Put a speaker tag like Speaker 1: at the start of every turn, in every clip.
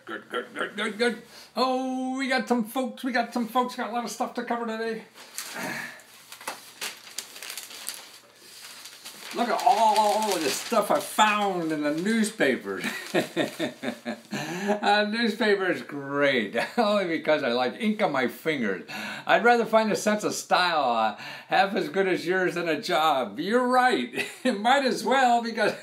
Speaker 1: Good. Oh, we got some folks. Got a lot of stuff to cover today. Look at all of the stuff I found in the newspapers. Newspaper is great, only because I like ink on my fingers. I'd rather find a sense of style half as good as yours in a job. You're right. It might as well, because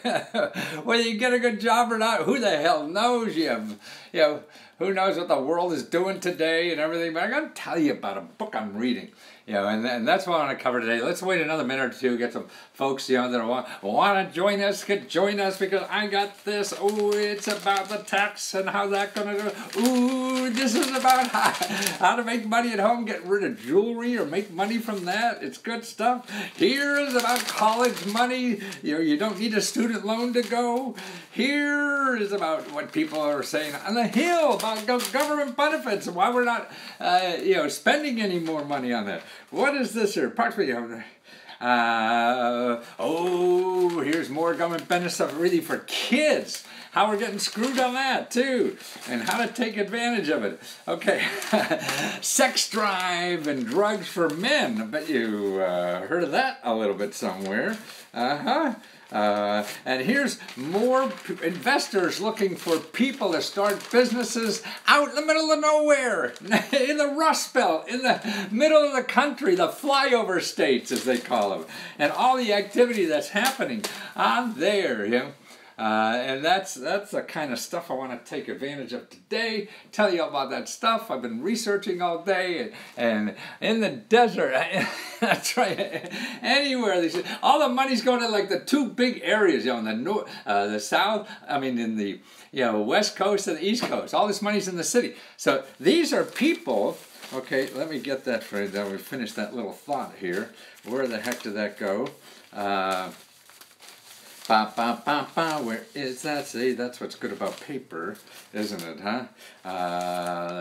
Speaker 1: whether you get a good job or not, who the hell knows? Who knows what the world is doing today and everything. But I'm going to tell you about a book I'm reading. And that's what I want to cover today. Let's wait another minute or two, get some folks, that want to join us, because I got this. Oh, it's about the tax and how that's going to go. Ooh, this is about how to make money at home, get rid of jewelry or make money from that. It's good stuff. Here is about college money. You don't need a student loan to go. Here is about what people are saying on the Hill about government benefits and why we're not, spending any more money on that. What is this here? Approximately. Here's more government benefits really for kids. How we're getting screwed on that too, and how to take advantage of it. Okay, sex drive and drugs for men. I bet you heard of that a little bit somewhere. And here's more investors looking for people to start businesses out in the middle of nowhere, in the Rust Belt, in the middle of the country, the flyover states as they call them, and all the activity that's happening on there, and that's the kind of stuff I want to take advantage of today. Tell you about that stuff. I've been researching all day, and in the desert, that's right, anywhere. All the money's going to like the two big areas, in the north, the south. In the west coast and the east coast. All this money's in the city. So these are people. Okay, let me get that for you. Then we finish that little thought here. Where the heck did that go? Where is that? See, that's what's good about paper, isn't it, huh?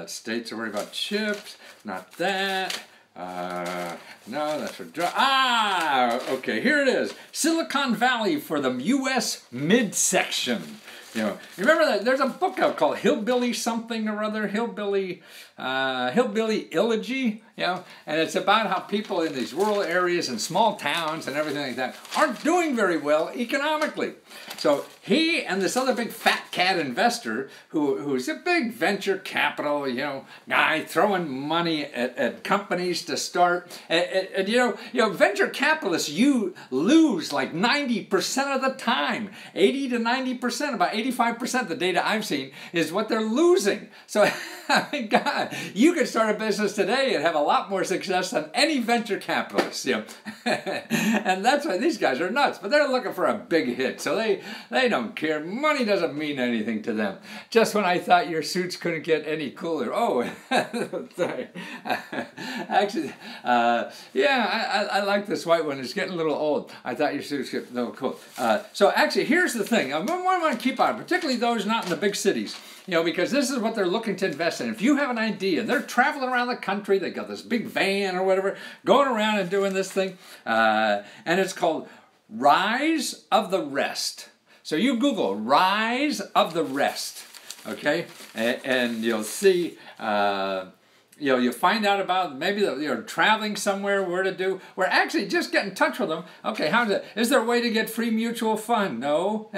Speaker 1: States are worried about chips. Not that. No, that's for okay, here it is. Silicon Valley for the U.S. midsection. You remember that there's a book out called Hillbilly something or other, Hillbilly Elegy, and it's about how people in these rural areas and small towns and everything like that aren't doing very well economically. So he and this other big fat cat investor who's a big venture capital, guy throwing money at companies to start, and venture capitalists, you lose like 90% of the time, 80 to 90%, about 85% the data I've seen is what they're losing. So God, you could start a business today and have a lot more success than any venture capitalist, and that's why these guys are nuts. But they're looking for a big hit, so they don't care. Money doesn't mean anything to them. Just when I thought your suits couldn't get any cooler. Oh, sorry. Actually, I like this white one. It's getting a little old. I thought your suits get a little cool. So actually, here's the thing. I want to keep on, particularly those not in the big cities. Because this is what they're looking to invest in. If you have an idea, and they're traveling around the country, they got this big van or whatever, going around and doing this thing, and it's called Rise of the Rest. So you Google Rise of the Rest, okay, and you'll see. You find out about maybe you're traveling somewhere, where to do. We're actually just get in touch with them. Okay, how's it? Is there a way to get free mutual fund? No,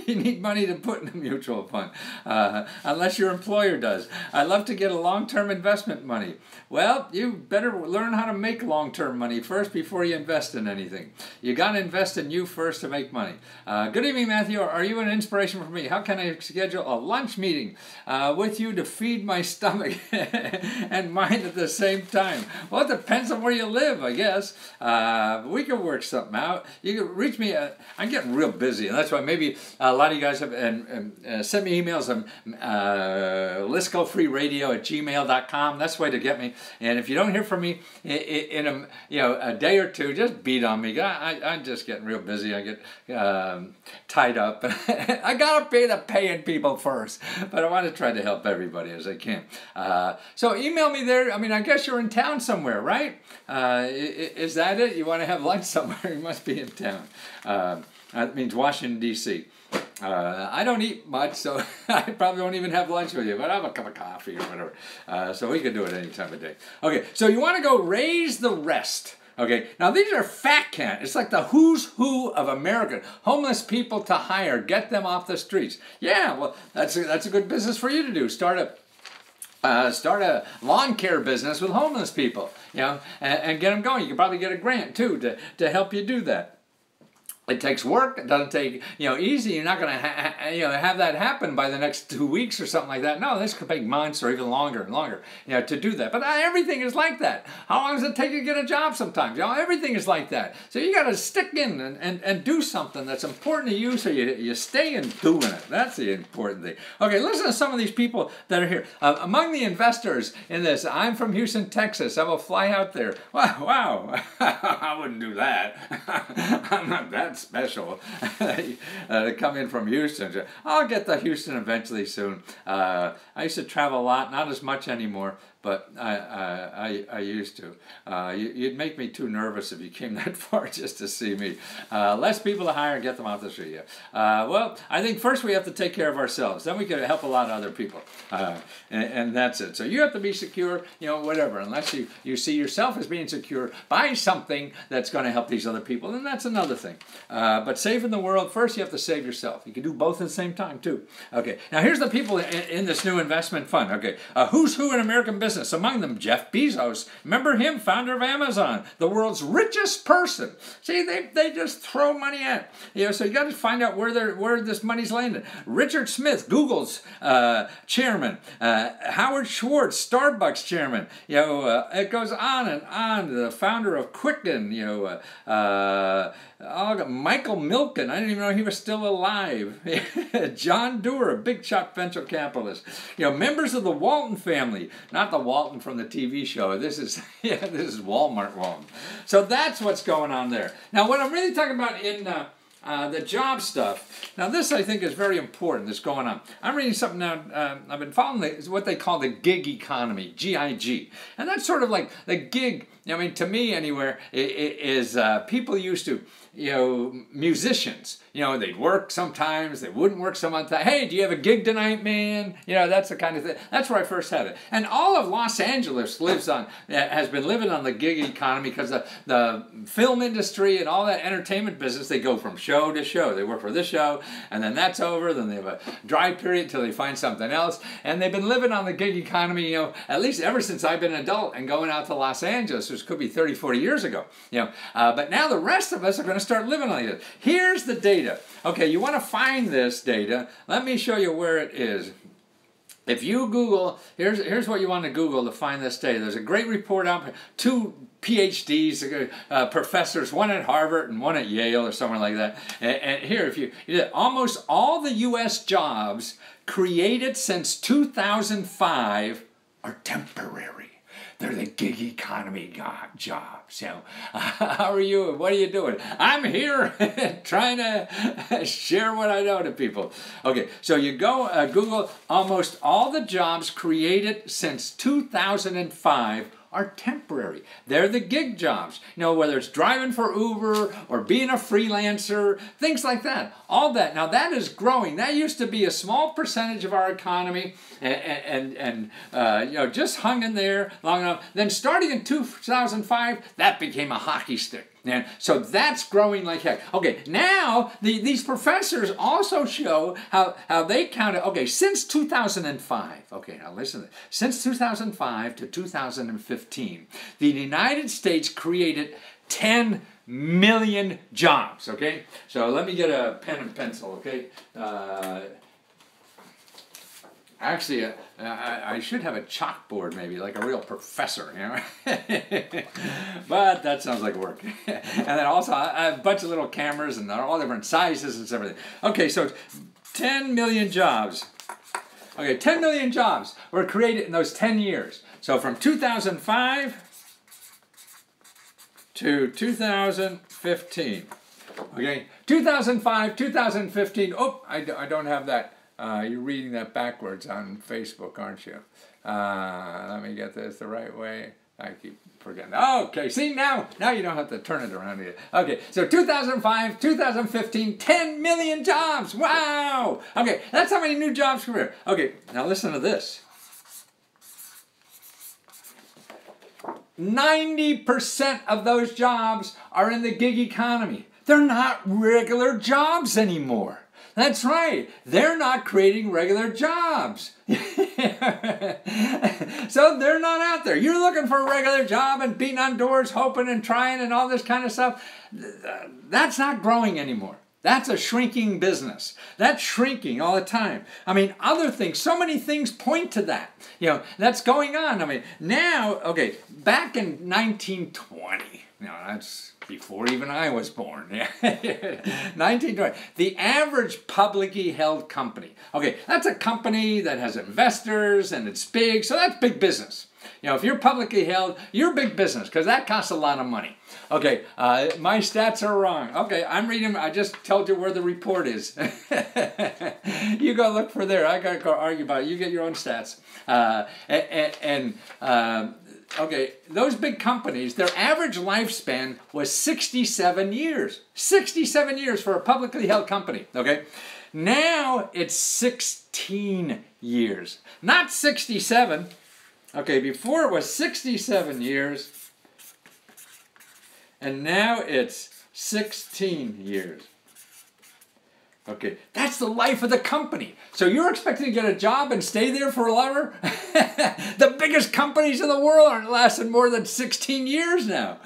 Speaker 1: you need money to put in a mutual fund, unless your employer does. I'd love to get a long-term investment money. Well, you better learn how to make long-term money first before you invest in anything. You got to invest in you first to make money. Good evening, Matthew. Are you an inspiration for me? How can I schedule a lunch meeting with you to feed my stomach and mind at the same time? Well, it depends on where you live, I guess. We can work something out. You can reach me. I'm getting real busy, and that's why maybe a lot of you guys have sent me emails on liscofreeradio@gmail.com. That's the way to get me. And if you don't hear from me in a day or two, just beat on me. I'm just getting real busy. I get tied up. I gotta pay the paying people first, but I want to try to help everybody as I can. So email me there. I guess you're in town somewhere, right? Is that it? You want to have lunch somewhere? You must be in town. That means Washington, D.C. I don't eat much, so I probably won't even have lunch with you, but I'll have a cup of coffee or whatever. So we can do it any time of day. Okay, so you want to go raise the rest. Okay, now these are fat cat. It's like the who's who of America. Homeless people to hire. Get them off the streets. Yeah, well, that's a good business for you to do. Start a lawn care business with homeless people, and get them going. You can probably get a grant too to help you do that. It takes work. It doesn't take, easy. You're not going to, have that happen by the next 2 weeks or something like that. No, this could take months or even longer and longer, to do that. But everything is like that. How long does it take to get a job sometimes? Everything is like that. So you got to stick in and do something that's important to you, so you stay in doing it. That's the important thing. Okay, listen to some of these people that are here. Among the investors in this, I'm from Houston, Texas. I will fly out there. Wow. I wouldn't do that. I'm not that special to come in from Houston. I'll get to Houston eventually soon. I used to travel a lot, not as much anymore, but I used to. You'd make me too nervous if you came that far just to see me. Less people to hire and get them off the street. Well, I think first we have to take care of ourselves. Then we can help a lot of other people. And that's it. So you have to be secure, whatever. Unless you see yourself as being secure, buy something that's going to help these other people, then that's another thing. But saving the world, first you have to save yourself. You can do both at the same time, too. Okay, now here's the people in this new investment fund. Okay, who's who in American business? Among them, Jeff Bezos. Remember him, founder of Amazon, the world's richest person. See, they just throw money at. So you got to find out where this money's landed. Richard Smith, Google's chairman. Howard Schwartz, Starbucks chairman. It goes on and on. The founder of Quicken. Michael Milken. I didn't even know he was still alive. John Doerr, a big shot venture capitalist. Members of the Walton family, not the Walton from the TV show. This is Walmart Walton. So that's what's going on there. Now, what I'm really talking about in the job stuff. Now, this I think is very important. That's going on. I'm reading something now. I've been following what they call the gig economy, GIG, and that's sort of like the gig. To me anywhere, is people used to, musicians. They'd work sometimes, they wouldn't work some other time. Hey, do you have a gig tonight, man? That's the kind of thing. That's where I first had it. And all of Los Angeles has been living on the gig economy because the film industry and all that entertainment business, they go from show to show. They work for this show, and then that's over. Then they have a dry period until they find something else. And they've been living on the gig economy, at least ever since I've been an adult and going out to Los Angeles, which could be 30, 40 years ago. But now the rest of us are going to start living like this. Here's the data. Okay, you want to find this data. Let me show you where it is. If you Google, here's what you want to Google to find this data. There's a great report out, 2 PhDs, professors, one at Harvard and one at Yale or somewhere like that. And here, almost all the U.S. jobs created since 2005 are temporary. They're the gig economy jobs. How are you? What are you doing? I'm here trying to share what I know to people. Okay, so you go Google almost all the jobs created since 2005 are temporary. They're the gig jobs. Whether it's driving for Uber or being a freelancer, things like that. All that. Now that is growing. That used to be a small percentage of our economy, and just hung in there long enough. Then starting in 2005, that became a hockey stick. And so that's growing like heck. Okay, now these professors also show how they counted. Okay, since 2005. Okay, now listen to this. Since 2005 to 2015, the United States created 10 million jobs. Okay, so let me get a pen and pencil. Okay. Actually, I should have a chalkboard maybe, like a real professor, But that sounds like work. And then also, I have a bunch of little cameras, and they're all different sizes and everything. Okay, so 10 million jobs. Okay, 10 million jobs were created in those 10 years. So from 2005 to 2015. Okay, 2005, 2015. Oh, I don't have that. You're reading that backwards on Facebook, aren't you? Let me get this the right way. I keep forgetting. Okay, see, now you don't have to turn it around here. Okay, so 2005, 2015, 10 million jobs. Wow. Okay, that's how many new jobs were here. Okay, now listen to this. 90% of those jobs are in the gig economy. They're not regular jobs anymore. That's right. They're not creating regular jobs. So they're not out there. You're looking for a regular job and beating on doors, hoping and trying and all this kind of stuff. That's not growing anymore. That's a shrinking business. That's shrinking all the time. I mean, other things, so many things point to that. You know, that's going on. I mean, now, okay, back in 1920, you know, that's before even I was born. 1920. The average publicly held company. Okay, that's a company that has investors and it's big, so that's big business. You know, if you're publicly held, you're big business because that costs a lot of money. Okay, my stats are wrong. Okay, I'm reading, I just told you where the report is. You go look for there. I got to go argue about it. You get your own stats. Okay, those big companies, their average lifespan was 67 years. 67 years for a publicly held company, okay? Now it's 16 years, not 67. Okay, before it was 67 years, and now it's 16 years. Okay, that's the life of the company. So you're expecting to get a job and stay there forever? The biggest companies in the world aren't lasting more than 16 years now.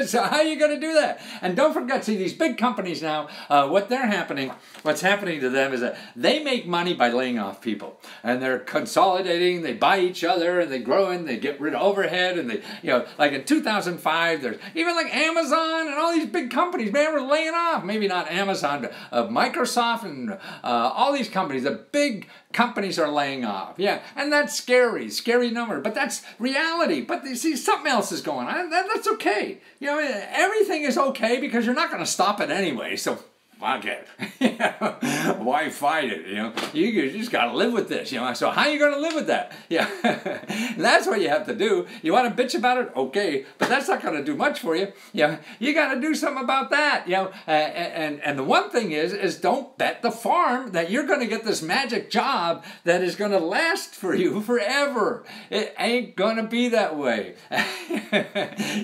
Speaker 1: So how are you going to do that? And don't forget, see, these big companies now, what's happening to them is that they make money by laying off people. And they're consolidating, they buy each other, and they grow in, they get rid of overhead, and they, you know, like in 2005, there's even like Amazon and all these big companies, man, were laying off. Maybe not Amazon, but Microsoft, and all these companies, the big companies are laying off. Yeah, and that's scary number, but that's reality. But you see, something else is going on. That's okay. You know, everything is okay because you're not going to stop it anyway, so fuck it. You know, why fight it? You know, you just got to live with this. You know, so how are you going to live with that? Yeah, that's what you have to do. You want to bitch about it? Okay, but that's not going to do much for you. Yeah, you got to do something about that. You know, and the one thing is don't bet the farm that you're going to get this magic job that is going to last for you forever. It ain't going to be that way.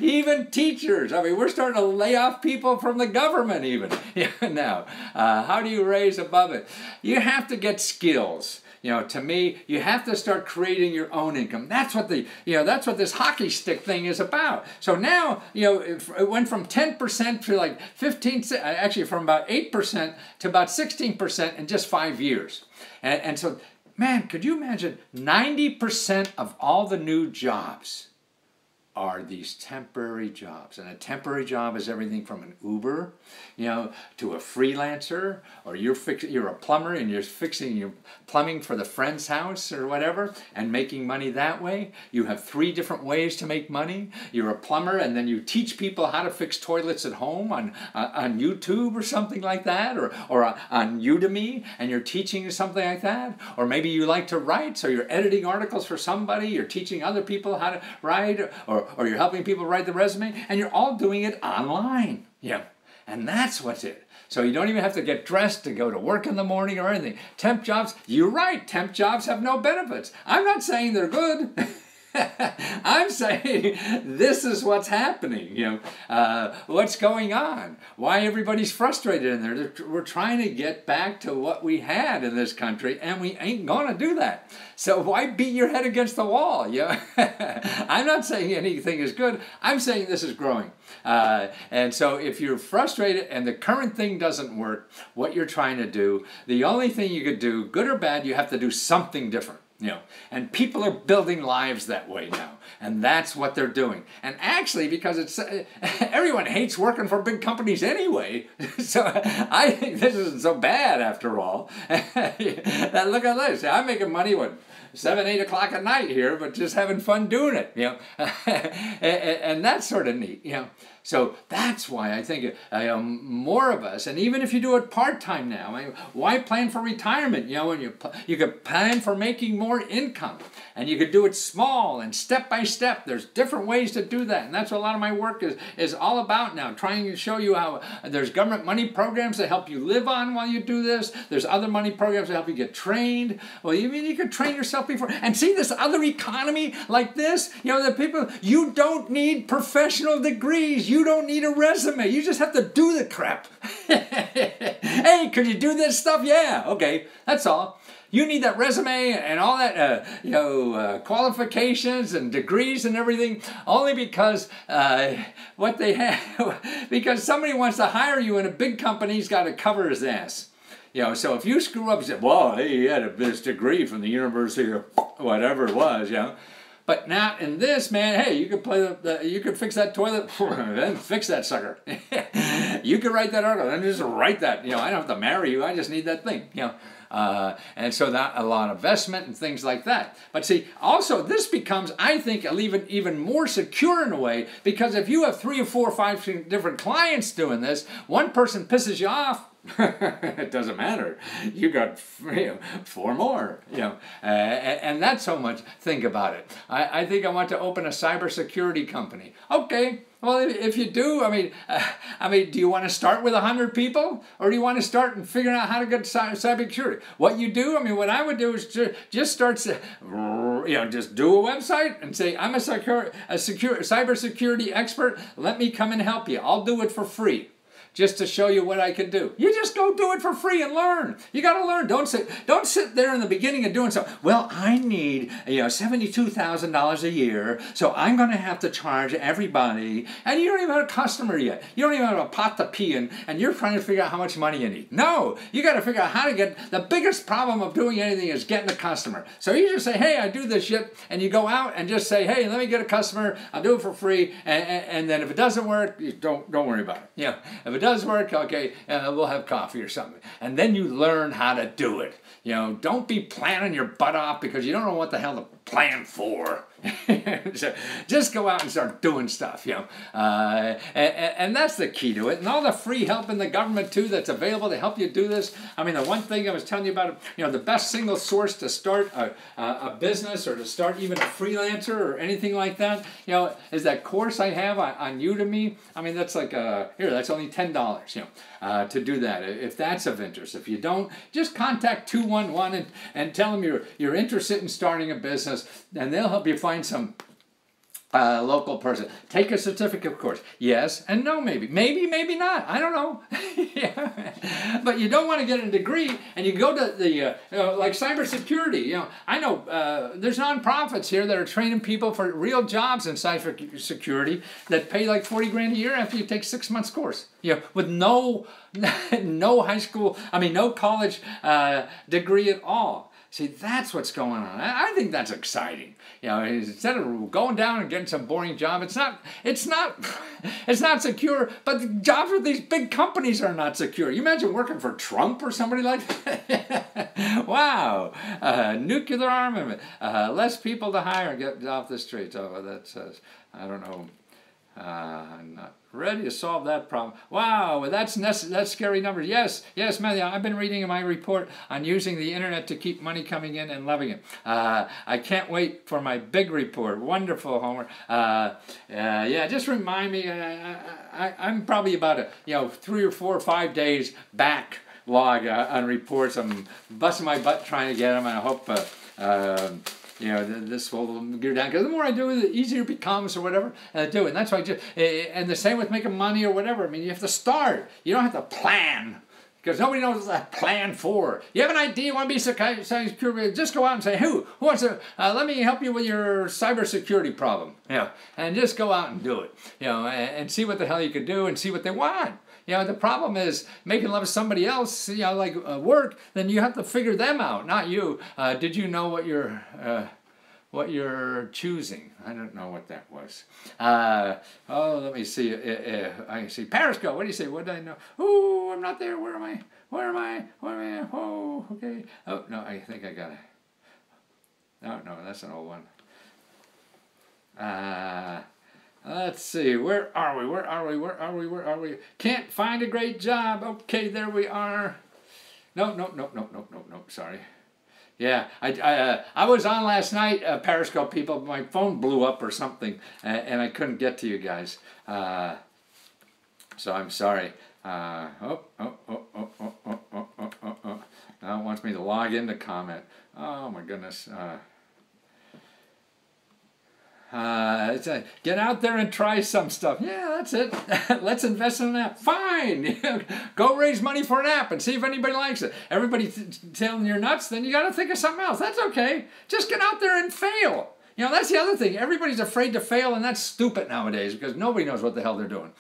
Speaker 1: Even teachers. I mean, we're starting to lay off people from the government even. Yeah. Now, how do you raise above it? You have to get skills. You know, to me, you have to start creating your own income. That's what that's what this hockey stick thing is about. So now, you know, it went from 10% to like 15, actually from about 8% to about 16% in just 5 years. And so, man, could you imagine 90% of all the new jobs are these temporary jobs. And a temporary job is everything from an Uber, you know, to a freelancer, or you're a plumber and you're fixing your plumbing for the friend's house or whatever and making money that way. You have 3 different ways to make money. You're a plumber and then you teach people how to fix toilets at home on YouTube or something like that, or on Udemy, and you're teaching something like that. Or maybe you like to write, so you're editing articles for somebody, you're teaching other people how to write, or you're helping people write the resume, and you're all doing it online. Yeah, and that's what's it. So you don't even have to get dressed to go to work in the morning or anything. Temp jobs, you're right, temp jobs have no benefits. I'm not saying they're good. I'm saying this is what's happening, you know, what's going on, why everybody's frustrated in there. We're trying to get back to what we had in this country, and we ain't going to do that. So why beat your head against the wall? You know? I'm not saying anything is good. I'm saying this is growing. And so if you're frustrated and the current thing doesn't work, what you're trying to do, the only thing you could do, good or bad, you have to do something different. You know, and people are building lives that way now, and that's what they're doing. And actually, because it's everyone hates working for big companies anyway, so I think this isn't so bad after all. Look at this. I'm making money with 7, 8 o'clock at night here, but just having fun doing it, and that's sort of neat, So that's why I think more of us, and even if you do it part-time now, why plan for retirement? When you could plan for making more income, and you could do it small and step by step. There's different ways to do that, and that's what a lot of my work is all about now, trying to show you how there's government money programs that help you live on while you do this. There's other money programs that help you get trained. Well, you could train yourself before. And see this other economy like this? The people, you don't need professional degrees. You don't need a resume. You just have to do the crap. Hey, could you do this stuff? Yeah, okay, that's all. You need that resume and all that, qualifications and degrees and everything, only because what they have, because somebody wants to hire you and a big company's got to cover his ass. So if you screw up and say, well, hey, he had this degree from the university or whatever it was, But not in this, man. Hey, you could you could fix that toilet, then fix that sucker. You could write that article, then just write that. I don't have to marry you. I just need that thing. And so that a lot of investment and things like that. But see, also this becomes, I think, even more secure in a way, because if you have 3 or 4 or 5 different clients doing this, one person pisses you off. It doesn't matter. You got 4 more, and that's so much. Think about it. I think I want to open a cybersecurity company. Okay. Well, if you do, do you want to start with 100 people, or do you want to start and figure out how to get cybersecurity? What you do, what I would do is just start, just do a website and say, I'm a cybersecurity expert. Let me come and help you. I'll do it for free, just to show you what I can do. You just go do it for free and learn. You got to learn. Don't sit there in the beginning of doing something. Well, I need $72,000 a year, so I'm going to have to charge everybody. And you don't even have a customer yet. You don't even have a pot to pee in, and you're trying to figure out how much money you need. No, you got to figure out how to get. The biggest problem of doing anything is getting a customer. So you just say, hey, I do this shit, and you go out and just say, hey, let me get a customer. I'll do it for free, and then if it doesn't work, don't worry about it. If it does work, okay, we'll have coffee or something. And then you learn how to do it. Don't be planning your butt off because you don't know what the hell to plan for. So just go out and start doing stuff, and that's the key to it. And all the free help in the government too that's available to help you do this. The one thing I was telling you about, the best single source to start a business or to start even a freelancer or anything like that, is that course I have on Udemy. That's like that's only $10, to do that, if that's of interest. If you don't, just contact 211 and tell them you're interested in starting a business, and they'll help you find some local person. Take a certificate course. Yes and no, maybe. Maybe not. I don't know. But you don't want to get a degree and you go to the, like cybersecurity. I know there's nonprofits here that are training people for real jobs in cybersecurity that pay like 40 grand a year after you take 6 months course. With no high school, no college degree at all. See, that's what's going on. I think that's exciting. Instead of going down and getting some boring job, it's not secure. But the jobs with these big companies are not secure. You imagine working for Trump or somebody like that? Wow, nuclear armament, less people to hire, get off the streets. Oh, that says, I don't know. I'm not ready to solve that problem. Wow, that's scary numbers. Yes, Matthew, I've been reading my report on using the internet to keep money coming in and loving it. I can't wait for my big report. Wonderful, Homer. Yeah, just remind me. I'm probably about 3 or 4 or 5 days backlog on reports. I'm busting my butt trying to get them, and I hope this will go down, because the more I do it, the easier it becomes, or whatever, and I do it. And that's why and the same with making money or whatever. You have to start. You don't have to plan, because nobody knows what to plan for. You have an idea, you want to be cybersecurity, just go out and say, who wants to, let me help you with your cybersecurity problem. And just go out and do it. And see what the hell you could do and see what they want. The problem is making love to somebody else, like work, then you have to figure them out, not you. Did you know what you're choosing? I don't know what that was. Let me see. I see. Periscope, what do you say? What did I know? Oh, I'm not there. Where am I? Oh, okay. Oh, no, I think I got it. No, that's an old one. Let's see. Where are we? Can't find a great job. Okay, there we are. No. Sorry. Yeah, I was on last night, Periscope people. My phone blew up or something, and I couldn't get to you guys. So I'm sorry. Now it wants me to log in to comment. Oh my goodness. Get out there and try some stuff. Yeah, that's it. Let's invest in an app. Fine. Go raise money for an app and see if anybody likes it. Everybody telling you're nuts, then you got to think of something else. That's okay. Just get out there and fail. You know, that's the other thing. Everybody's afraid to fail, and that's stupid nowadays because nobody knows what the hell they're doing.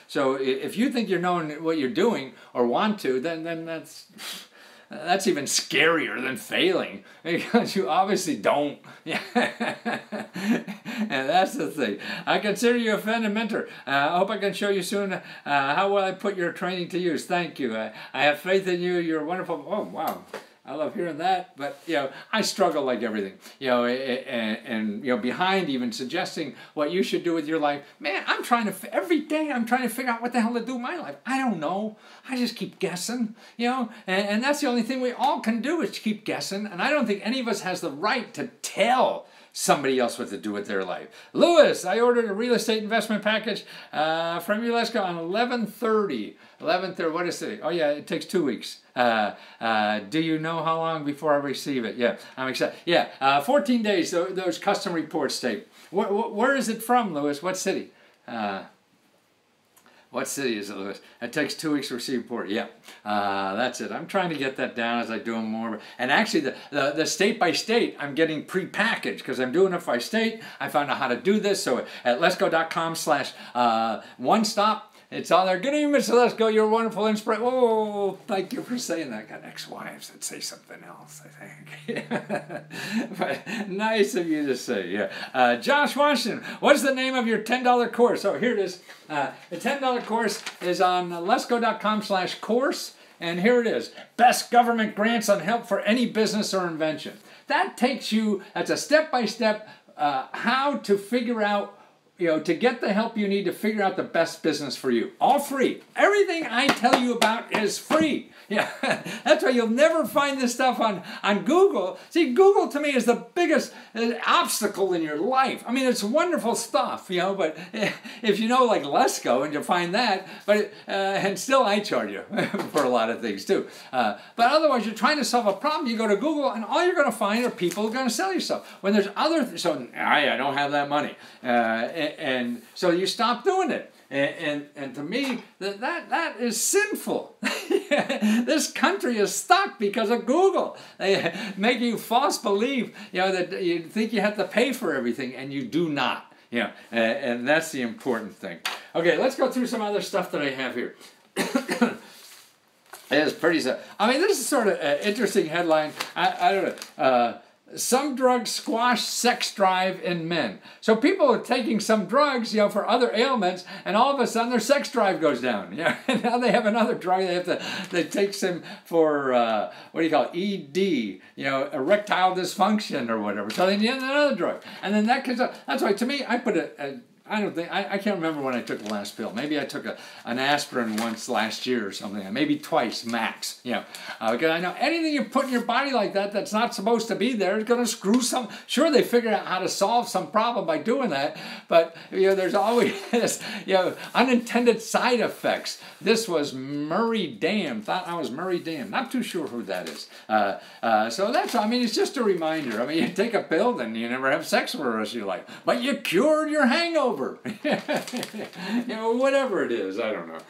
Speaker 1: So if you think you're knowing what you're doing or want to, then that's even scarier than failing because you obviously don't. Yeah. And that's the thing. I consider you a friend and mentor. I hope I can show you soon how well I put your training to use. Thank you. I have faith in you. You're wonderful. Oh, wow. I love hearing that, but I struggle like everything, and behind even suggesting what you should do with your life. Man, every day I'm trying to figure out what the hell to do with my life. I don't know. I just keep guessing, and that's the only thing we all can do is keep guessing. And I don't think any of us has the right to tell somebody else what to do with their life. Lewis, I ordered a real estate investment package from you, Lesko, on 11/30. 11/30, what is it? Oh yeah, it takes 2 weeks. Do you know how long before I receive it? Yeah, I'm excited. Yeah, 14 days, those custom reports take. Where is it from, Lewis? What city? What city is it, Lewis? It takes 2 weeks to receive a report. Yeah, that's it. I'm trying to get that down as I do them more. And actually, the state by state, I'm getting pre-packaged because I'm doing it by state. I found out how to do this. So at lesgo.com/one-stop, it's on there. Good evening, Mr. Lesko. You're a wonderful inspiration. Oh, thank you for saying that. I got ex-wives that say something else, I think. But nice of you to say, yeah. Josh Washington, what is the name of your $10 course? Oh, here it is. The $10 course is on lesgo.com/course. And here it is. Best government grants on help for any business or invention. That's a step-by-step how to figure out to get the help you need to figure out the best business for you. All free. Everything I tell you about is free. Yeah, that's why you'll never find this stuff on Google. See, Google to me is the biggest obstacle in your life. I mean, it's wonderful stuff, but if you know like Lesko and you find that, and still I charge you for a lot of things too. But otherwise, you're trying to solve a problem, you go to Google and all you're going to find are people who are going to sell you stuff. When there's so I don't have that money. And so you stop doing it. And to me, that is sinful. This country is stuck because of Google. They make you false believe, that you think you have to pay for everything, and you do not. And that's the important thing. Okay, let's go through some other stuff that I have here. It's pretty sad. I mean, this is sort of an interesting headline. I don't know. Some drugs squash sex drive in men. So people are taking some drugs, for other ailments, and all of a sudden their sex drive goes down. And now they have another drug they take some for what do you call it? ED, erectile dysfunction or whatever. So they need another drug, and then that comes up. That's why to me, I put I can't remember when I took the last pill. Maybe I took an aspirin once last year or something. Maybe twice max. Because I know anything you put in your body like that's not supposed to be there is going to screw some. Sure, they figured out how to solve some problem by doing that, but there's always unintended side effects. This was Murray Dam. Thought I was Murray Dam. Not too sure who that is. So it's just a reminder. You take a pill, then you never have sex for the rest of your life, but you cured your hangover. Whatever it is, I don't know.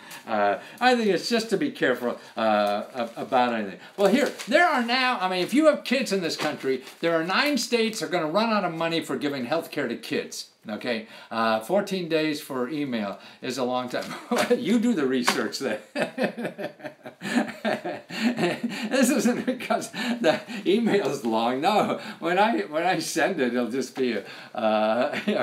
Speaker 1: I think it's just to be careful about anything. Well, there are now, if you have kids in this country, there are 9 states that are going to run out of money for giving health care to kids. Okay, 14 days for email is a long time. You do the research then. This isn't because the email is long. No, when I send it, it'll just be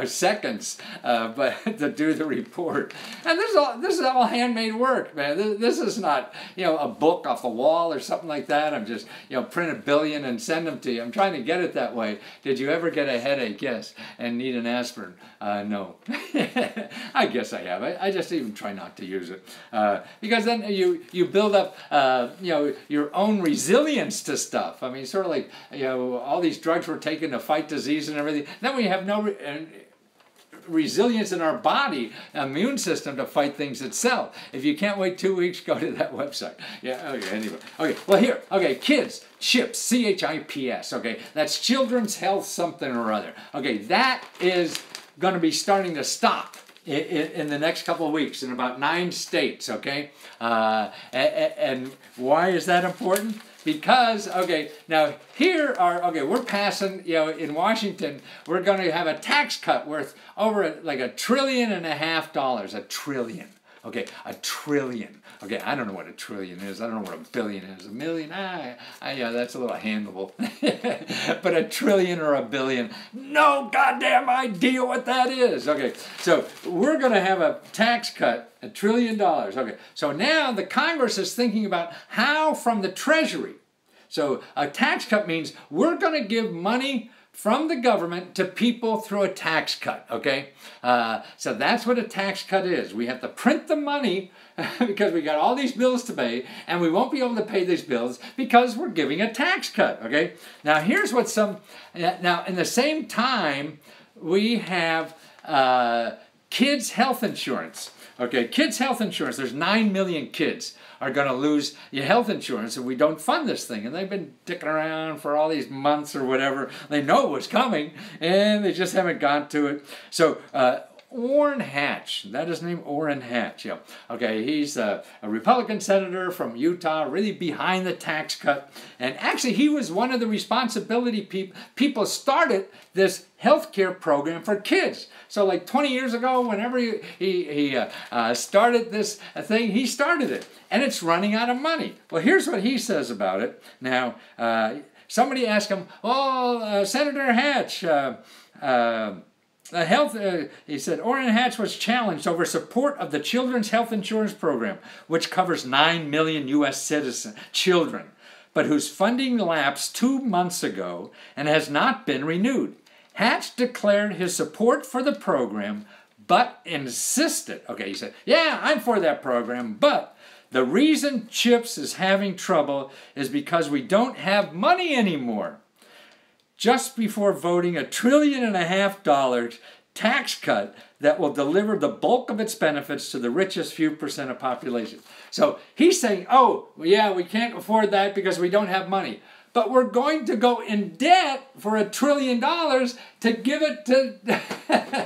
Speaker 1: seconds, but to do the report. And this is all handmade work, man. This is not a book off the wall or something like that. I'm just print a billion and send them to you. I'm trying to get it that way. Did you ever get a headache? Yes, and need an aspirin? No. I guess I have. I just even try not to use it because then you build up your own resilience to stuff. I mean, sort of like all these drugs we're taking to fight disease and everything. Then we have no resilience in our body, immune system to fight things itself. If you can't wait 2 weeks, go to that website. Yeah. Okay. Anyway. Okay. Well, here. Okay. Kids. CHIPS. CHIPS. Okay. That's Children's Health something or other. Okay. That is going to be starting to stop in the next couple of weeks in about 9 states, okay? And why is that important? Because, okay, now here are, okay, we're passing, in Washington, we're going to have a tax cut worth over like $1.5 trillion. $1 trillion. Okay, $1 trillion. Okay, I don't know what $1 trillion is. I don't know what $1 billion is. $1 million, yeah, that's a little handleable. But $1 trillion or $1 billion, no goddamn idea what that is. Okay, so we're going to have a tax cut, $1 trillion. Okay, so now the Congress is thinking about how from the Treasury. So a tax cut means we're going to give money from the government to people through a tax cut, okay? So that's what a tax cut is. We have to print the money because we got all these bills to pay, and we won't be able to pay these bills because we're giving a tax cut, okay? Now here's what now in the same time, we have kids' health insurance. Okay, kids' health insurance, there's 9 million kids are going to lose your health insurance if we don't fund this thing. And they've been dicking around for all these months or whatever. They know it was coming, and they just haven't gone to it. So Orrin Hatch, that is his name, Orrin Hatch. Yeah. Okay, he's a Republican senator from Utah, really behind the tax cut. And actually, he was one of the responsibility people started this healthcare program for kids. So like 20 years ago, whenever he started this thing, he started it. And it's running out of money. Well, here's what he says about it. Now, somebody asked him, oh, Senator Hatch, he said, Orrin Hatch was challenged over support of the Children's Health Insurance Program, which covers 9 million U.S. children, but whose funding lapsed 2 months ago and has not been renewed. Hatch declared his support for the program, but insisted, okay, he said, yeah, I'm for that program, but the reason CHIPS is having trouble is because we don't have money anymore. Just before voting $1.5 trillion tax cut that will deliver the bulk of its benefits to the richest few percent of population. So he's saying, oh, yeah, we can't afford that because we don't have money. But we're going to go in debt for $1 trillion to give it to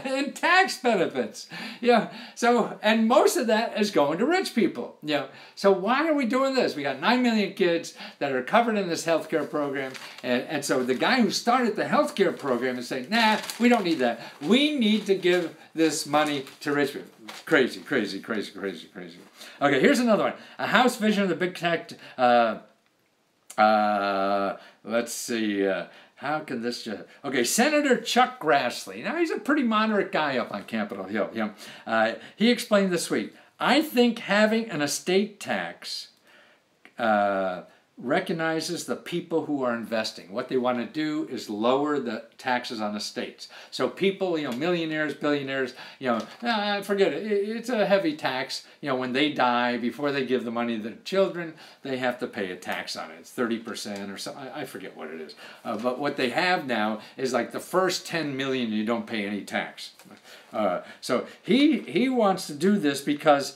Speaker 1: in tax benefits. Yeah. So, and most of that is going to rich people. Yeah. So why are we doing this? We got 9 million kids that are covered in this healthcare program, and so the guy who started the healthcare program is saying, nah, we don't need that. We need to give this money to rich people. Crazy, crazy, crazy, crazy, crazy. Okay, here's another one. A House vision of the big tech. Let's see, how can this just... Okay, Senator Chuck Grassley. Now, he's a pretty moderate guy up on Capitol Hill. Yeah. He explained this week, I think having an estate tax recognizes the people who are investing. What they want to do is lower the taxes on estates. So people, millionaires, billionaires, forget it. It's a heavy tax. When they die, before they give the money to their children, they have to pay a tax on it. It's 30% or something. I forget what it is. But what they have now is like the first 10 million, you don't pay any tax. So he wants to do this because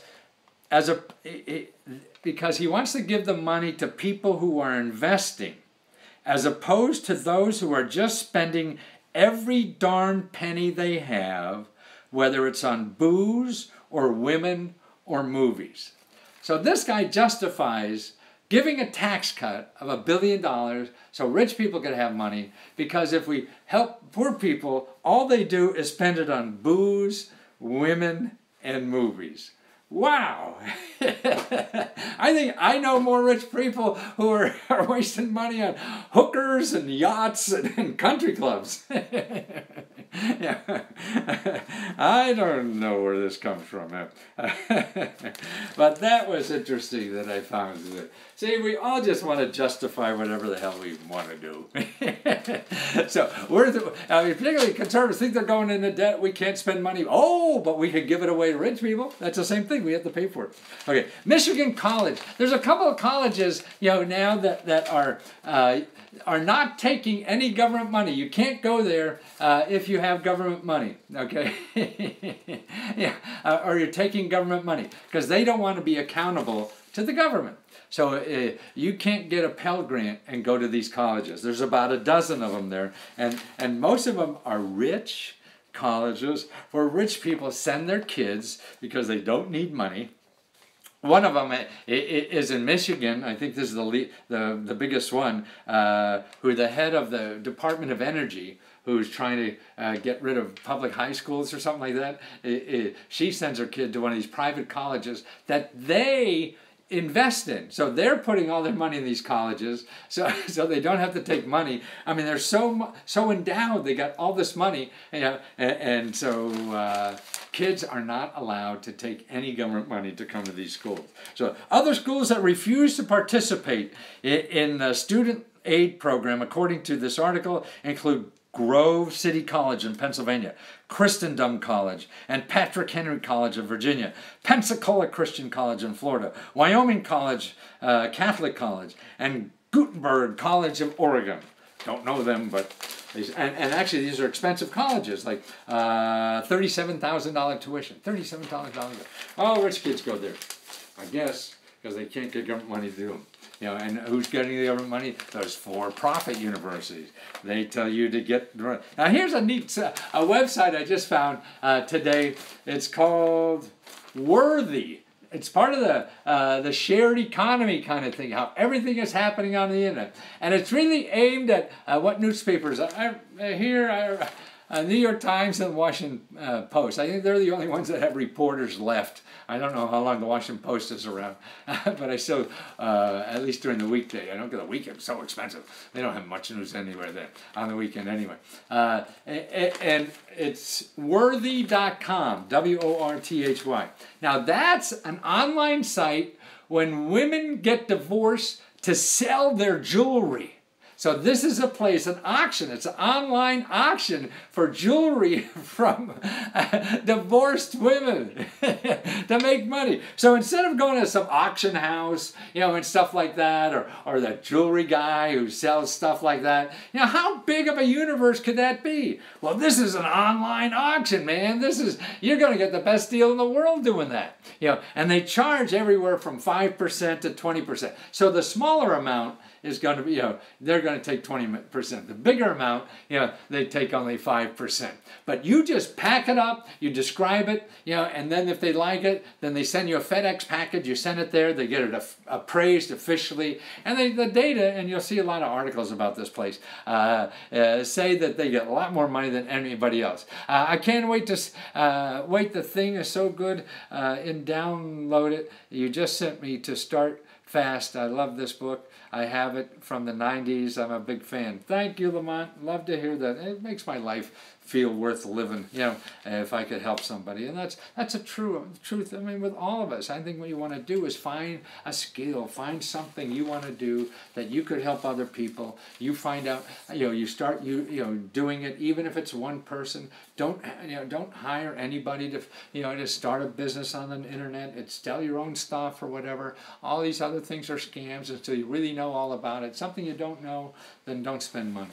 Speaker 1: because he wants to give the money to people who are investing, as opposed to those who are just spending every darn penny they have, whether it's on booze or women or movies. So this guy justifies giving a tax cut of $1 billion so rich people could have money, because if we help poor people, all they do is spend it on booze, women, and movies. Wow! I think I know more rich people who are wasting money on hookers and yachts and country clubs. Yeah. I don't know where this comes from. But that was interesting that I found. See, we all just want to justify whatever the hell we want to do. So, particularly conservatives think they're going into debt. We can't spend money. Oh, but we could give it away to rich people. That's the same thing. We have to pay for it. Okay, Michigan College. There's a couple of colleges, now that are not taking any government money. You can't go there if you have government money, okay? Yeah, or you're taking government money because they don't want to be accountable to the government. So you can't get a Pell Grant and go to these colleges. There's about a dozen of them there, and most of them are rich colleges where rich people send their kids because they don't need money. One of them is in Michigan. I think this is the biggest one, who the head of the Department of Energy, who's trying to get rid of public high schools or something like that. She sends her kid to one of these private colleges that they invest in. So they're putting all their money in these colleges, so they don't have to take money. I mean, they're so endowed. They got all this money, and so kids are not allowed to take any government money to come to these schools. So other schools that refuse to participate in the student aid program, according to this article, include Grove City College in Pennsylvania, Christendom College, and Patrick Henry College of Virginia, Pensacola Christian College in Florida, Wyoming College, Catholic College, and Gutenberg College of Oregon. Don't know them, but and actually these are expensive colleges, like $37,000 tuition, $37,000. Oh, rich kids go there, I guess, because they can't get government money to do them. And who's getting the government money? Those for-profit universities. They tell you to get... Now, here's a neat a website I just found today. It's called Worthy. It's part of the shared economy kind of thing, how everything is happening on the internet. And it's really aimed at what newspapers... New York Times and Washington Post. I think they're the only ones that have reporters left. I don't know how long the Washington Post is around, but I still, at least during the weekday, I don't get the weekend, it's so expensive. They don't have much news anywhere there, on the weekend anyway. And it's worthy.com, W-O-R-T-H-Y. Now that's an online site when women get divorced to sell their jewelry. So this is a place, an auction. It's an online auction for jewelry from divorced women to make money. So instead of going to some auction house, and stuff like that, or the jewelry guy who sells stuff like that, how big of a universe could that be? Well, this is an online auction, man. You're going to get the best deal in the world doing that. And they charge everywhere from 5% to 20%. So the smaller amount is going to be, they're going to take 20%. The bigger amount, they take only 5%. But you just pack it up, you describe it, and then if they like it, then they send you a FedEx package, you send it there, they get it appraised officially, and the data, and you'll see a lot of articles about this place, say that they get a lot more money than anybody else. I can't wait to, the thing is so good, and download it. You just sent me to Start Fast. I love this book. I have it from the 90s. I'm a big fan. Thank you, Lamont. Love to hear that. It makes my life feel worth living, if I could help somebody. And that's a truth. I mean, with all of us, I think what you want to do is find a skill, find something you want to do that you could help other people. You find out, you start doing it, even if it's one person. Don't hire anybody to start a business on the internet. Sell your own stuff or whatever. All these other things are scams until you really know all about it. Something you don't know, then don't spend money.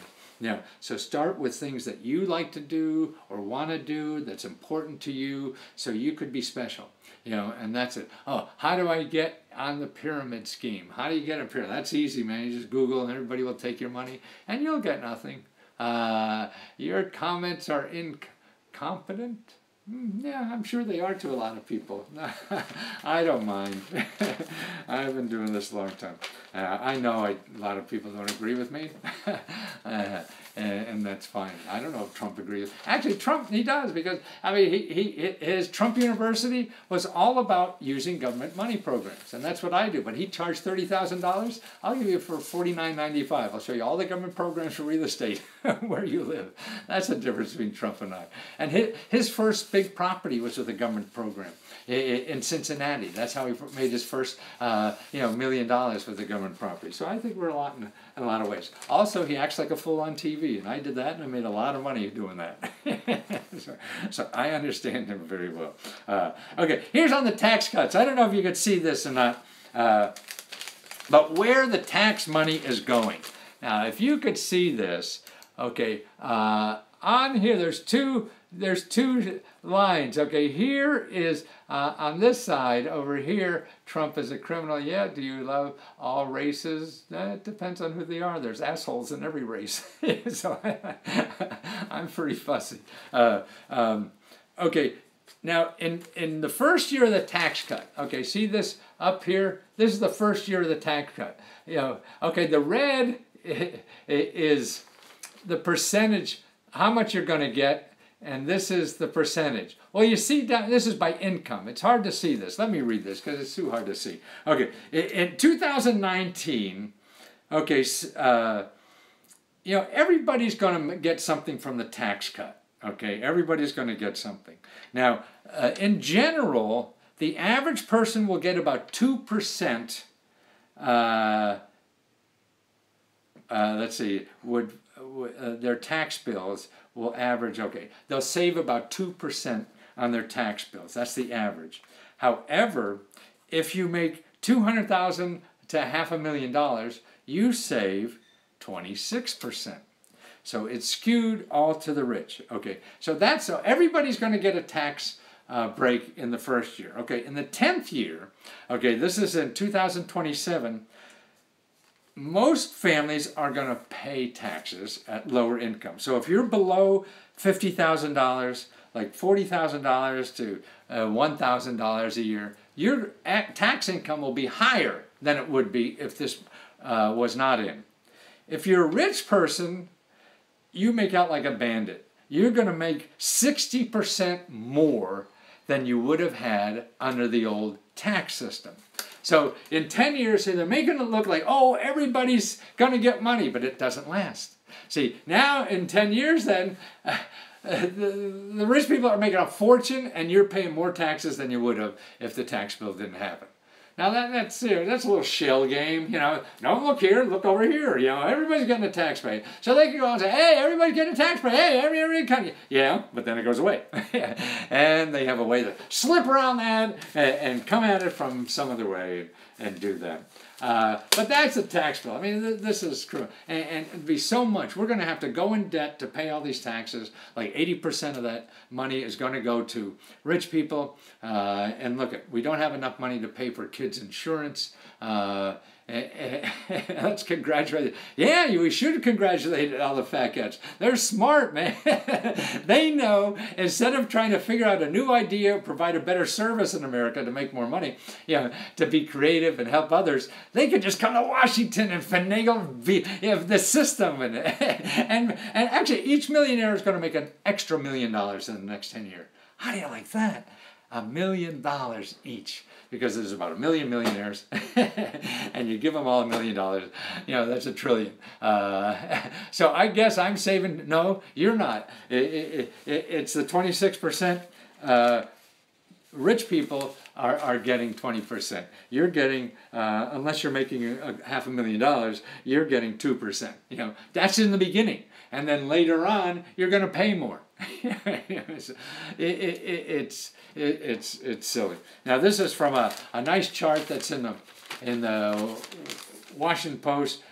Speaker 1: So start with things that you like to do or want to do that's important to you so you could be special, and that's it. Oh, how do I get on the pyramid scheme? How do you get a pyramid? That's easy, man. You just Google and everybody will take your money and you'll get nothing. Your comments are incompetent. Yeah, I'm sure they are to a lot of people. I don't mind. I've been doing this a long time. I know a lot of people don't agree with me, and that's fine. I don't know if Trump agrees. Actually, Trump, he does, because, I mean, his Trump University was all about using government money programs, and that's what I do. But he charged $30,000. I'll give you for $49.95. I'll show you all the government programs for real estate where you live. That's the difference between Trump and I. And his first big property was with a government program in Cincinnati. That's how he made his first, $1 million with the government property. So I think we're in a lot of ways. Also, he acts like a fool on TV, and I did that, and I made a lot of money doing that. so I understand him very well. Okay, here's on the tax cuts. I don't know if you could see this or not, but where the tax money is going. Now, if you could see this, okay, on here there's two lines. Okay, here is on this side over here, Trump is a criminal. Yeah, do you love all races? It depends on who they are. There's assholes in every race. So I'm pretty fussy. Okay, now in the first year of the tax cut, okay, see this up here? This is the first year of the tax cut. Okay, the red is the percentage, how much you're going to get, and this is the percentage. Well, you see down, this is by income. It's hard to see this. Let me read this because it's too hard to see. Okay, in 2019, okay, everybody's going to get something from the tax cut. Okay, everybody's going to get something. Now, in general, the average person will get about 2%. Let's see, their tax bills will average, okay, they'll save about 2% on their tax bills. That's the average. However, if you make $200,000 to $500,000, you save 26%. So it's skewed all to the rich. Okay, so everybody's going to get a tax break in the first year. Okay, in the 10th year, okay, this is in 2027, most families are going to pay taxes at lower income. So if you're below $50,000, like $40,000 to $1,000 a year, your tax income will be higher than it would be if this was not in. If you're a rich person, you make out like a bandit. You're going to make 60% more than you would have had under the old tax system. So in 10 years, they're making it look like, oh, everybody's going to get money, but it doesn't last. See, now in 10 years then, the rich people are making a fortune, and you're paying more taxes than you would have if the tax bill didn't happen. Now that's a little shell game, Don't look here, look over here, Everybody's getting a tax break. So they can go and say, hey, everybody's getting a tax break. Hey, everybody can. Yeah, but then it goes away. And they have a way to slip around that and come at it from some other way and do that. But that's a tax bill. I mean, this is true. And it'd be so much. We're going to have to go in debt to pay all these taxes. Like 80% of that money is going to go to rich people. And look, we don't have enough money to pay for kids' insurance. Let's congratulate. Yeah, we should congratulate all the fat cats. They're smart, man. They know, instead of trying to figure out a new idea, provide a better service in America to make more money, to be creative and help others, they could just come to Washington and finagle the system. And actually, each millionaire is going to make an extra $1 million in the next 10 years. How do you like that? $1 million each, because there's about 1 million millionaires, and you give them all $1 million, that's $1 trillion. So I guess I'm saving. No, you're not. It's the 26%. Rich people are getting 20%. You're getting, unless you're making $500,000, you're getting 2%. That's in the beginning, and then later on you're going to pay more. It's silly. Now this is from a nice chart that's in the Washington Post,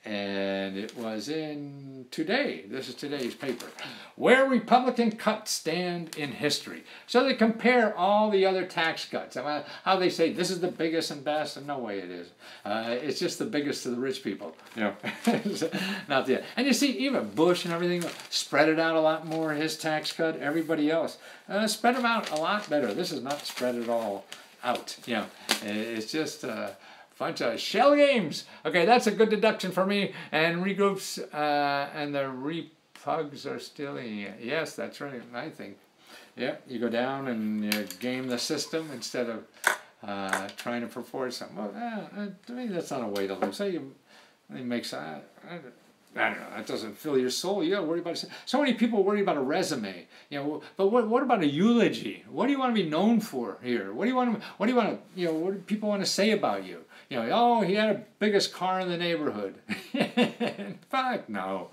Speaker 1: and it was in Today. This is today's paper. Where Republican cuts stand in history. So they compare all the other tax cuts. How they say this is the biggest and best, and no way it is. It's just the biggest to the rich people. You know, not the. And you see, even Bush and everything spread it out a lot more. His tax cut, everybody else spread them out a lot better. This is not spread it all out. You know, it's just. Bunch of shell games. Okay, that's a good deduction for me. And regroups and the repugs are still in. Yes, that's right, I think. Yeah, you go down and you game the system instead of trying to perform something. Well, to me, that's not a way to live. So you make I don't know, that doesn't fill your soul. You gotta worry about it. So many people worry about a resume, you know. But what about a eulogy? What do you want to be known for here? What do you want to, you know, what do people want to say about you? You know, oh, he had the biggest car in the neighborhood. Fuck no.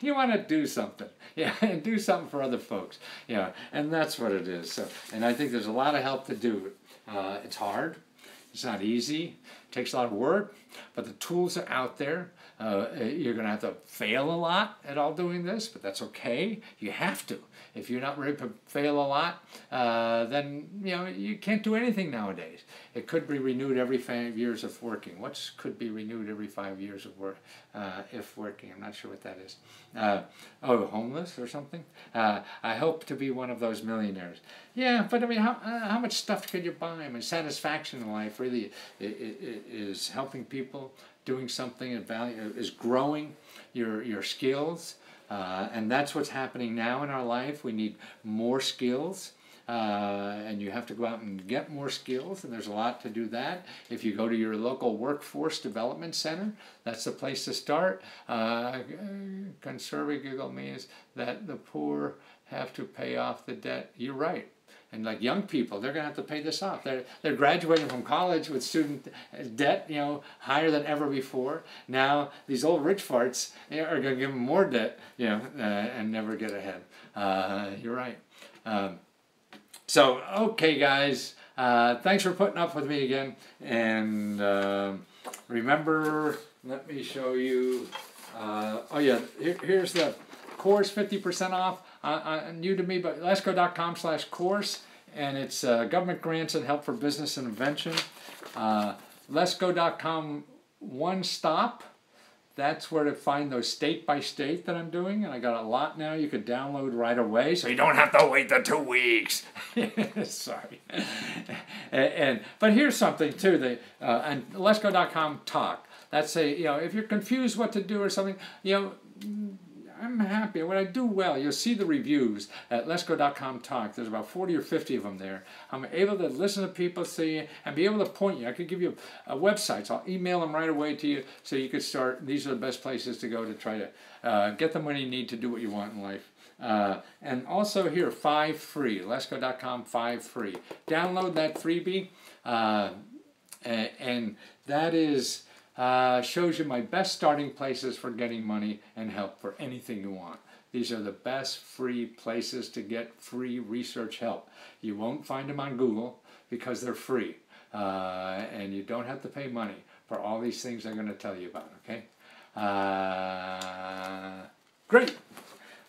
Speaker 1: You want to do something, yeah, and do something for other folks, yeah, and that's what it is. So, and I think there's a lot of help to do it. It's hard. It's not easy. It takes a lot of work, but the tools are out there. You're going to have to fail a lot at all doing this, but that's okay. You have to. If you're not ready to fail a lot, then you know you can't do anything nowadays. It could be renewed every 5 years of working. What could be renewed every 5 years of work if working? I'm not sure what that is. Oh, homeless or something? I hope to be one of those millionaires. Yeah, but I mean, how much stuff could you buy? I mean, satisfaction in life really is helping people, doing something of value, is growing your skills. And that's what's happening now in our life. We need more skills, and you have to go out and get more skills, and there's a lot to do that. If you go to your local workforce development center, that's the place to start. Conservative giggle means that the poor have to pay off the debt. You're right. And like young people, they're going to have to pay this off. They're graduating from college with student debt, you know, higher than ever before. Now these old rich farts, you know, are going to give them more debt, you know, and never get ahead. You're right. So okay, guys, thanks for putting up with me again. And remember, let me show you. Oh yeah, here's the course, 50% off. New to me, but letsgo.com/course, and it's government grants and help for business and invention. Letsgo.com one stop. That's where to find those state by state that I'm doing, and I got a lot now you could download right away, so you don't have to wait the 2 weeks. Sorry. But here's something too. And letsgo.com talk. That's you know, if you're confused what to do or something, you know. I'm happy. When I do well, you'll see the reviews at letsgo.com talk. There's about 40 or 50 of them there. I'm able to listen to people, see, and be able to point you. I could give you websites. I'll email them right away to you so you could start. These are the best places to go to try to get the money you need to do what you want in life. And also here, 5 free. Letsgo.com 5 free. Download that freebie, and that is... shows you my best starting places for getting money and help for anything you want. These are the best free places to get free research help. You won't find them on Google because they're free. And you don't have to pay money for all these things I'm going to tell you about, okay? Great.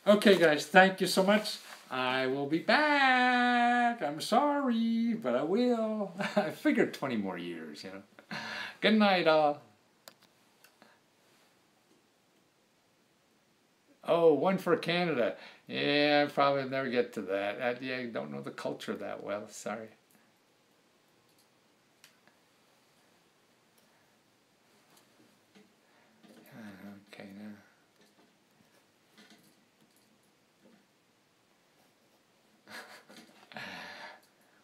Speaker 1: Okay, guys, thank you so much. I will be back. I'm sorry, but I will. I figured 20 more years, you know. Good night, all. Oh, one for Canada. Yeah, I probably never get to that. Yeah, I don't know the culture that well. Sorry. Okay, now.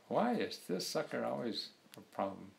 Speaker 1: Why is this sucker always a problem?